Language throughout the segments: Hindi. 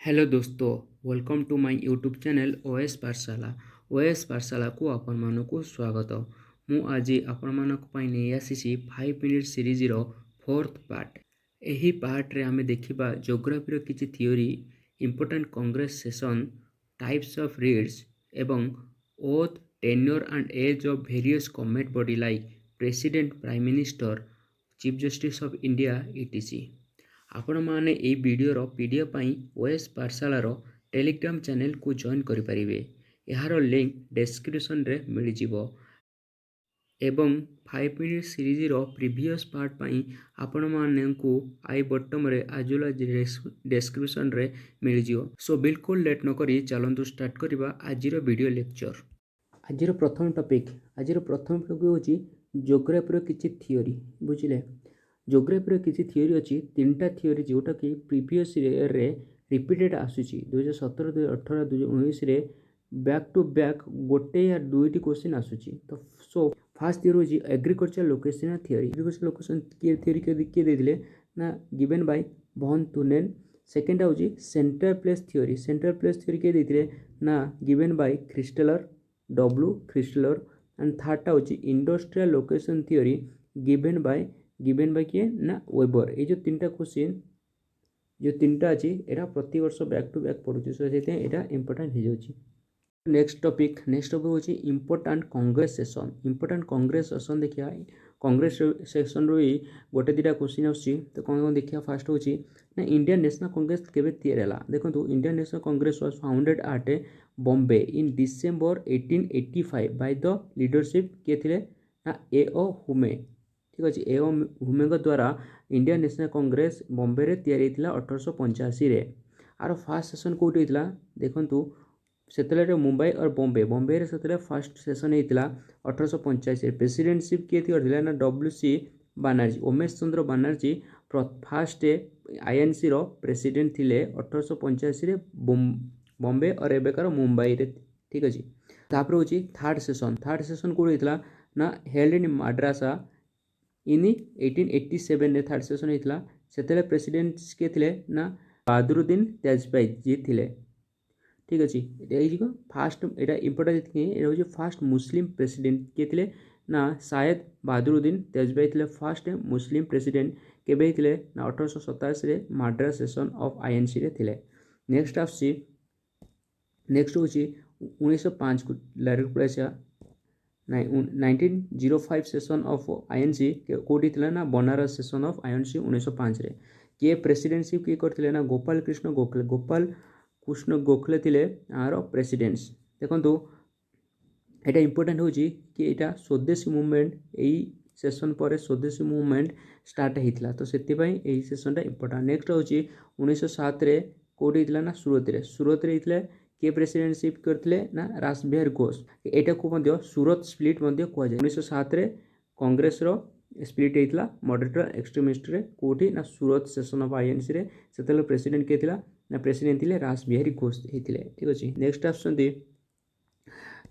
हेलो दोस्तों, welcome to my YouTube channel OS Pathshala. OS Pathshala को आपण मानक स्वागत। मु आज आपण मानक पई नै आसीछि 5 मिनिट सीरीज रो फोर्थ पार्ट। एही पार्ट रे आमे देखिबा ज्योग्राफी रो किछि theory, important Congress session, types of writs एवं oath tenure and age of various government body like president, prime minister, chief justice of India etc. आपण माने ए वीडियो पीडीएफ पाई ओएस पाठशालार टेलीग्राम चैनल को जॉइन करि परिबे। एहार लिंक डिस्क्रिप्शन रे मिल जिवो एवं 5 मिनिट सीरीज रो प्रीवियस पार्ट पाई आपण माने को आई बॉटम रे आजुला डिस्क्रिप्शन रे मिल जिवो। सो बिल्कुल लेट न करी चलंतु स्टार्ट करिबा आजिरो वीडियो लेक्चर। आजिरो प्रथम टॉपिक होची ज्योग्राफी रो किछि थ्योरी। बुझिले, ज्योग्राफी किसी थ्योरी अच्छी तीनटा थ्योरी जोटा कि प्रीवियस ईयर रे रिपीटेड आसूची 2017, 2018, 2019 रे बैक टू बैक गोटे या दुईटी क्वेश्चन आसूची। तो सो फास्ट थ्योरी होची agriculture location theory. Agriculture location theory के देथिले ना given by von Thunen. Second होची central place theory. Central place theory के देथिले ना given by Christaller, W Christaller. And third होची industrial location theory given by किए ना वेबर। ये जो तीनटा क्वेश्चन जो तीनटा अच्छी एटा प्रति वर्ष बैक टू बैक पड़ुची, सो से एटा इंपोर्टेंट हो जाउची। नेक्स्ट टॉपिक होची important Congress session. Important Congress session देखिया, कांग्रेस सेशन रो ही गोटे दिटा क्वेश्चन आछी। तो कोन देखिया, फास्ट होची ना इंडियन नेशनल कांग्रेस केबे तैयार हला। देखंतु Indian national Congress was founded at Bombay in December 1885 by the leadership के थिले ना ए.ओ. हुमे। ठीक अच्छे, ए हुमे द्वारा इंडियन नेशनल कांग्रेस बॉम्बे रे तैयारी होता 1885 रे। आर फास्ट सेशन कौटी होता देखु से मुंबई और बॉम्बे रे से फास्ट सेशन होता 1885। प्रेसिडेंटशिप किए थी ना डब्ल्यू.सी. बनर्जी, उमेश चंद्र बनर्जी फास्ट आईएनसी रो प्रेसिडेंट थिले 1885 रे बॉम्बे और एबेकार मुंबई रे। ठीक अच्छे, तापर होची थर्ड सेशन कौटी होता ना हेल्ड इन मद्रासा इन 1887 रे थर्ड सेशन होता। से प्रेसिडेंट के थिले ना बहादुरुद्दीन तेजपाई जी थिले। ठीक अच्छे, ये फास्ट एटा इंपोर्टेंट ये फास्ट मुस्लिम प्रेसिडेंट के थिले ना शायद बहादुरुद्दीन तेजपाई थिले फास्ट मुस्लिम प्रेसिडेंट केबे थिले ना 1827 रे मद्रास सेशन ऑफ आईएनसी रे थिले। नेक्स्ट होची 1905 को डायरेक्ट पळेसा 1905 सेशन ऑफ आईएनसी कौटी थी ना बनारस सेशन ऑफ आईएनसी 1905 रे। किए प्रेसिडेंटशिप किए करथिले ना गोपाल कृष्ण गोखले थिले आर प्रेसिडेंट्स। देखंतु एटा इंपोर्टेंट होची कि एटा स्वदेशी मूवमेंट एई सेशन पर स्वदेशी मूवमेंट स्टार्ट होता, तो सेति पई एई सेशनटा इंपोर्टेंट। नेक्स्ट होची 1907 रे कौटी थी ना सूरत रे हितले के प्रेसिडेंटशिप करथिले ना रासबिहारी घोष। एटा को मध्य सूरत स्प्लिट मध्य कह जाय। 1907 रे कांग्रेस रो स्प्लिट हेतला मॉडरेटर एक्सट्रीमिस्ट रे कोठी ना सूरत सेशन ऑफ आईएनसी रे। सेतले प्रेसिडेंट के थिला ना प्रेसिडेंट थिले रासबिहारी घोष हेतिले। ठीक अछि, नेक्स्ट आछंती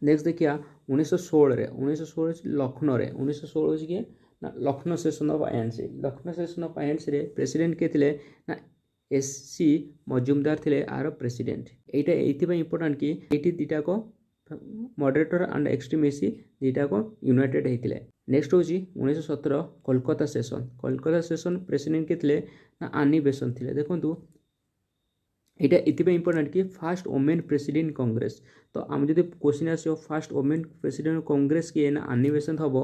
नेक्स्ट देखिया 1916 लखनऊ रे 1916 होची के ना Lucknow session of INC. Lucknow session of INC रे प्रेसिडेंट के थिले ना एस.सी. मजुमदार थिले आर प्रेसिडेंट। एटा एथिबा इंपोर्टेंट कि एठी दिटा को मॉडरेटर एंड एक्सट्रीमिस्ट दिटा को यूनाइटेड हेतिले। नेक्स्ट होची 1917 कोलकाता सेशन प्रेसिडेंट के थिले ना आनी बेसेंट थिले। देखंतु एटा एथिबा इंपोर्टेंट कि फास्ट वुमेन प्रेसिडेंट कांग्रेस। तो आम जदि क्वेश्चन आसो फास्ट वुमेन प्रेसिडेंट कांग्रेस के ना आनी बेसेंट हबो।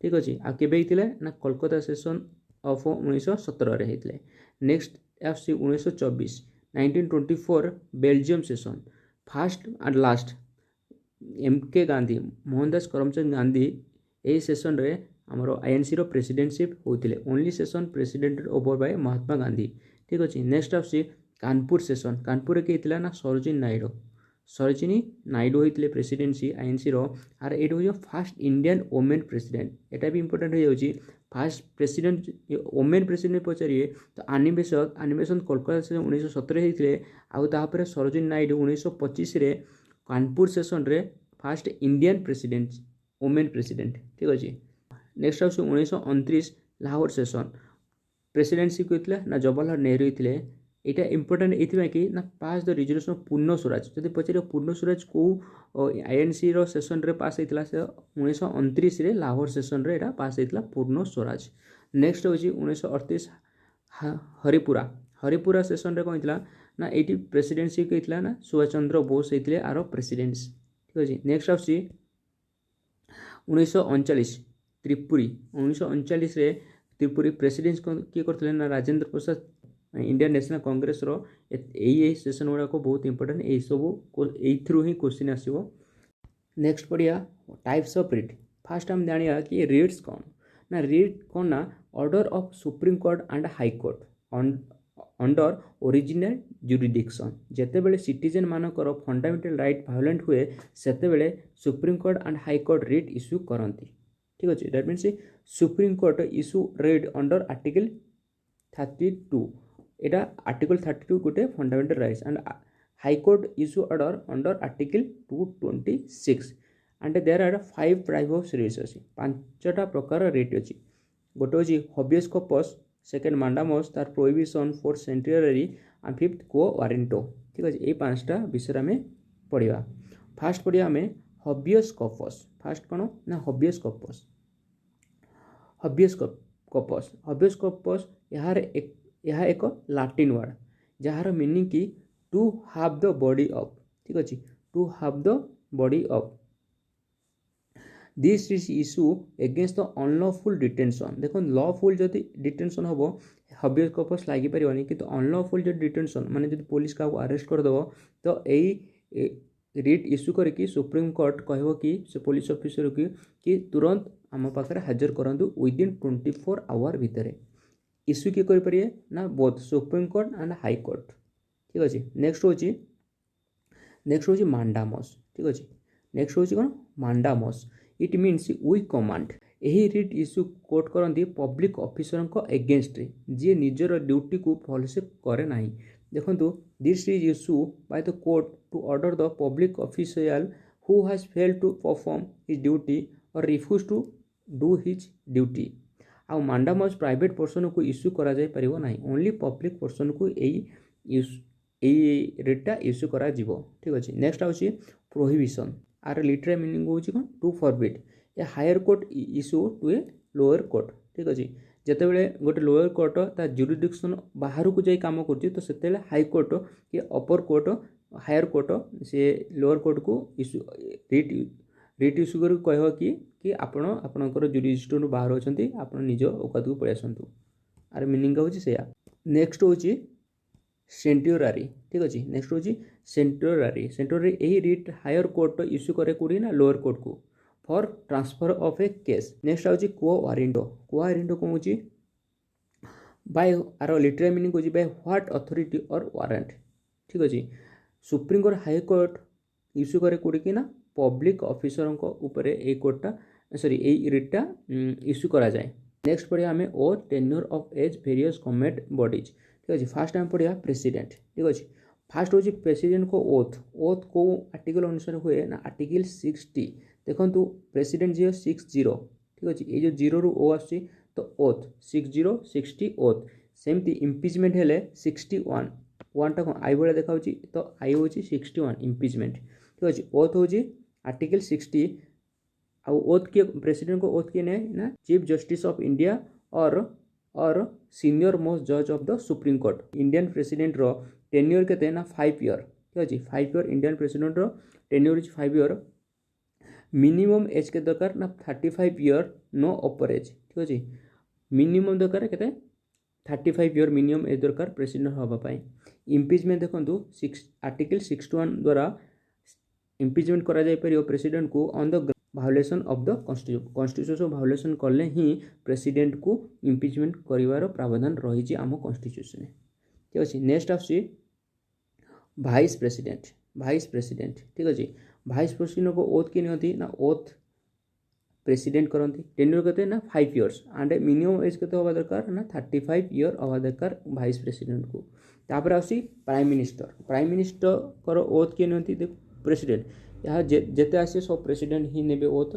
ठीक अछि, आ केबे हितले ना कोलकाता सेशन ऑफ 1917 रे हितले। नेक्स्ट एफसी 1924 Belgaum session. First and last MK Gandhi, Mohandas Karamchand Gandhi ए सेशन रे हमरो आईएनसी रो प्रेसिडेंटशिप होतिले। Only session presided over by Mahatma Gandhi. ठीक अछि, नेक्स्ट आसी कानपुर सेशन। कानपुर के हितला ना सरोजिनी नायडू होइतले प्रेसिडेंसी आईएनसी रो। आर एट हो फास्ट इंडियन वुमेन प्रेसिडेंट। एटा भी इंपोर्टेंट हो जाउची। फास्ट प्रेसिडेंट वुमेन प्रेसिडेंट पचारिए तो आनिबेसन कोलकाता से 1917 होते। आउ तापर सरोजिनी नायडू 1925 रे कानपुर सेशन रे fast Indian president women president. ठीक अच्छे, नेक्स्ट आस 1929 लाहौर सेशन। प्रेसिडेंटशिप होता ना जवाहरलाल नेहरू होते। এটা ইম্পর্ଟାଣ୍ଟ ଏଇଥିପାଇଁ କି ନା ପାସ୍ ଦ ରିଜଲ୍ୟୁସନ୍ ପୂର୍ଣ୍ଣ ସ୍ୱରାଜ ଯଦି ପଚାରିବ ପୂର୍ଣ୍ଣ ସ୍ୱରାଜ କେଉଁ ଆଇଏନ୍ସିର ସେସନ୍ରେ ପାସ୍ ହେଇଥିଲା ସେ 1929ରେ ଲାହୋର ସେସନ୍ରେ ଏଇଟା ପାସ୍ ହେଇଥିଲା ପୂର୍ଣ୍ଣ ସ୍ୱରାଜ। ନେକ୍ସଟ ହେଉଛି 1938 ହରିପୁରା ସେସନ୍ରେ କ'ଣ ହେଇଥିଲା ନା ଏଇଠି ପ୍ରେସିଡେନ୍ସି ହେଇଥିଲା ନା ସୁଭାଷ ଚନ୍ଦ୍ର ବୋଷ ହେଇଥିଲେ ଆର ପ୍ରେସିଡେନ୍ସି ଠିକ୍ ଅଛି। ନେକ୍ସଟ ଆସୁଛି 1939 ତ୍ରିପୁରୀ 1939ରେ ତ୍ରିପୁରୀ ପ୍ରେସିଡେନ୍ସି କିଏ କରିଥିଲେ ନା ରାଜେନ୍ଦ୍ର ପ୍ରସାଦ इंडियन नेशनल कांग्रेस यही सेशन गुड़ाक बहुत इंपोर्टेंट यही सब यू ही क्वेश्चन आसो। नेक्स्ट पढ़िया टाइप्स ऑफ रिट। फास्ट हम जानिया कि रिट्स कौन ना रिट कौन ना order of Supreme Court and high Court under original jurisdiction जेतेबेले सिटीजन मानकर फंडामेंटल राइट वायोलेंट हुए सेतेबेले Supreme Court and high Court writ issue करती ठीक अच्छे। That means Supreme Court issue writ under article 32 एटा आर्टिकल 32 गोटे fundamental rights and high court issue order under article 226 and there are 5 type of writs अच्छी पांचटा प्रकार रिट अच्छी गोटे हूँ हबियस कॉर्पस सेकेंड मांडामस तार prohibition fourth certiorari and fifth quo warranto ठीक अच्छे। ये पांचटा विषय में पढ़ा। फास्ट पढ़िया आम हबियस कॉर्पस। फास्ट कौन ना हबियस कॉर्पस हबियस कॉर्पस यह एक लाटिन वर्ड जार मीनिंग कि to have the body of ठीक अच्छे to have the body of this is issue against the unlawful detention. देखो लॉफुल जदि डिटेंशन हम हबियस कॉर्पस लगी पारे कि अनलॉफुल जो डिटेंशन माने जदि पुलिस का अरेस्ट करदेव तो यही रिट इश्यू करके सुप्रीम कोर्ट कह कि से पुलिस ऑफिसर कि तुरंत आम पाखे हाजर करूँ विदिन 24 आवर भितर इश्यू किए करें ना both supreme Court and high court ठीक अच्छे। नेक्स्ट हूँ मांडामस ठीक अच्छे। नेक्स्ट हूँ कौन mandamus it means we command यही रिट इश्यू कोर्ट करती पब्लिक ऑफिसर को एगेंस्ट जी निजर ड्यूटी को भलसे करे ना। देखो this is issue by the court to order the public official who has failed to perform his duty or refuse to do his duty. आ मांडामस प्राइवेट पर्सन को इश्यू करा जाय परिबो नाही ओनली पब्लिक पर्सन को यही रिटा इश्यू करा जीवो ठीक अच्छे। नेक्स्ट आउची प्रोहिबिशन आर लिटरल मीनिंग होची कोन to forbid a higher court issue to a lower court ठीक अच्छे। जितेबले गोटे लोअर कोर्ट ता जुरिडिक्शन बाहर को जाई काम करछि तो सेतेले हाई कोर्ट कि अपर कोर्ट हायर कोर्ट से लोअर कोर्ट को इश्यू रिट इश्यू कर कह कि आपण आपणकर जुरिडिक्शन बाहर अछंती आपण निज औकात को पळै आसंतु आर मीनिंग होची सेया। नेक्स्ट होची सेंट्योरारी ठीक अच्छे। नेक्स्ट होची सेंट्योरारी यही रिट हायर कोर्ट इश्यू करे कोडी ना लोअर कोर्ट को for transfer of a case. Next आउची क्वो वारेंटो कौन होची बाय आर लिटरल मीनिंग होची by what authority or warrant ठीक अच्छे। Supreme Court High court issue करे कोडी कि ना पब्लिक ऑफिसर को ऊपर ए कोर्टा सॉरी ए रिटा इश्यू करा जाए। नेक्स्ट पढ़िया आम ओ tenure of age various government bodies ठीक अच्छे। फास्ट टाइम पढ़िया प्रेसिडेंट ठीक अच्छे। फास्ट हूँ प्रेसिडेंट को ओथ को आर्टिकल अनुसार हुए ना आर्टिकल 60 देखो प्रेसिडेंट जी 60 ठीक अच्छे ये जो 0 रु ओ आसी तो ओथ 60 ओथ सेमती इम्पिचमेंट हेले 61 टा कौन आई भाया देखा तो आई हूँ 61 इम्पिचमेंट ठीक अच्छे। ओथ हूँ आर्टिकल 60 आउ ओथ किए प्रेसिडेंट को ओथ किए ना चीफ जस्टिस ऑफ इंडिया और सीनियर मोस्ट जज of the supreme court. Indian president रो टेन्योर केते ना 5 ईयर ठीक अच्छे 5 ईयर इंडियन प्रेसिडेंट रो tenure is 5 year. Minimum age के दरकार ना 35 ईयर नो अपर एज ठीक अच्छे। मिनिमम दरकार केते 35 ईयर मिनिमम एज दरकार प्रेसिडेंट हवा पाई। इम्पिचमेंट देखो आर्टिकल 61 द्वारा इम्पिचमेंट करा जाय परियो प्रेसिडेंट को on the violation of the constitution violation कले ही प्रेसिडेंट को इम्पिचमेंट करिवार प्रावधान रही आम कॉन्स्टिट्यूशन ठीक अच्छे। नेक्स्ट आसी भाइस प्रेसिडेंट ठीक अच्छे। भाइस प्रेसिडेंट को ओथ किए नियंती ना ओथ प्रेसिडेंट करती टेन्योर केते ना 5 इयर्स एंड मिनिमम एज केते होबा दरकार ना 35 ईयर होबा दरकार भाइस प्रेसिडेंट को। तापर आसी प्राइम मिनिस्टर कर ओथ किए नियंती देख प्रेसिडेंट यहाँ जेते आसे सब प्रेसिडेंट ही नेबे ओथ।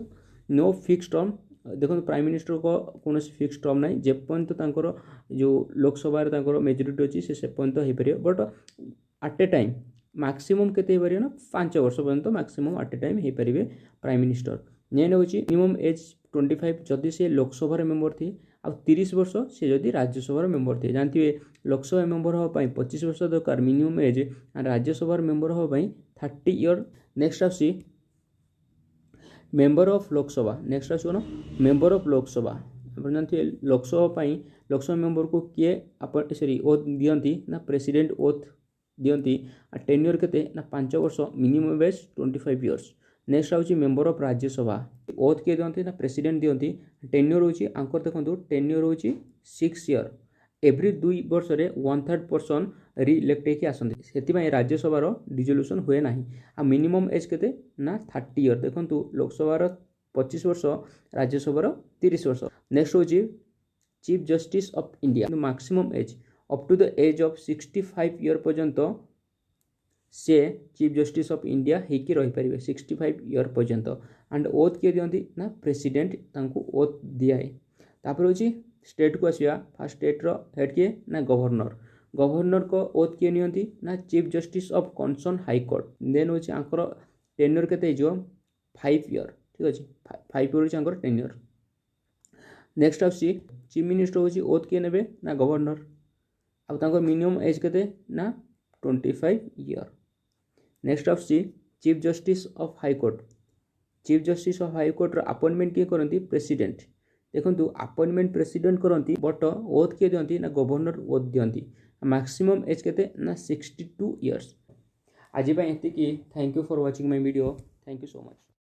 नो फिक्स टर्म देखो प्राइम मिनिस्टर को कौन फिक्स टर्म ना जेपर्यंत तांकर जो लोकसभा मेजोरिटी अच्छी से पर्यंत हो पार but at a time maximum केते हो ना 5 वर्ष पर्यंत मैक्सिमम आट ए टाइम हो पारे प्राइम मिनिस्टर नेन हूँ मिनिमम एज 25 जदि से लोकसभा मेम्बर थी आ 30 वर्ष से जदि राज्यसभा मेम्बर थे जानते लोकसभा मेम्बर हाँपाई 25 वर्ष दरकार मिनिमम एज राज्यसभा मेम्बर हाँपाई 30 इयर। नेक्स्ट आसी मेम्बर ऑफ लोकसभा नेक्स्ट आस कौन मेम्बर ऑफ लोकसभा आप जानते लोकसभा लोकसभा मेम्बर को किए आप सॉरी ओथ दियंती ना प्रेसिडेंट ओथ दियंती टेन्योर केते ना 5 वर्ष मिनिमम एज 25 इयर्स। नेक्स्ट आउची मेम्बर ऑफ राज्यसभा ओथ किए दियंती ना प्रेसिडेंट दियंती टेन्योर होची आंकर देखंतु टेन्योर होची 6 इयर एवरी 2 वर्ष रे 1/3 पर्सन रिइलेक्ट होके आसंती सेति राज्यसभा डिजोल्यूशन हुए ना आ मिनिमम एज केते ना 30 इयर देखंतु लोकसभा 25 वर्ष राज्यसभा 30 वर्ष। नेक्स्ट होची chief justice of India maximum age up to the age of 65 year पर्यंत से चीफ जस्टिस ऑफ इंडिया होकर रही पारे 65 इयर पर्यंत एंड ओथ किए दियंती ना प्रेसिडेंट तांको ओथ दिया है। तापर होची स्टेट को आसिया फास्ट स्टेट रो हेड किए ना गवर्नर को ओथ किए नियंती ना chief justice of concern high court then होची आंकर टेन्योर केते जो 5 इयर ठीक अछि 5 इयर होची आंकर टेन्योर। नेक्स्ट आसी चीफ मिनिस्टर होची ओथ किए नेबे ना गवर्नर अब तांकर मिनिमम एज केते ना 25 इयर। नेक्स्ट आसी chief justice of high court chief justice of high court appointment किए करंती प्रेसिडेंट देखो अपॉइंटमेंट प्रेसिडेंट करंती बट ओथ किए दियंती ना गवर्नर ओथ दियंती मैक्सिमम एज केते ना 62 इयर्स। आज एति thank you for watching my video thank you so much.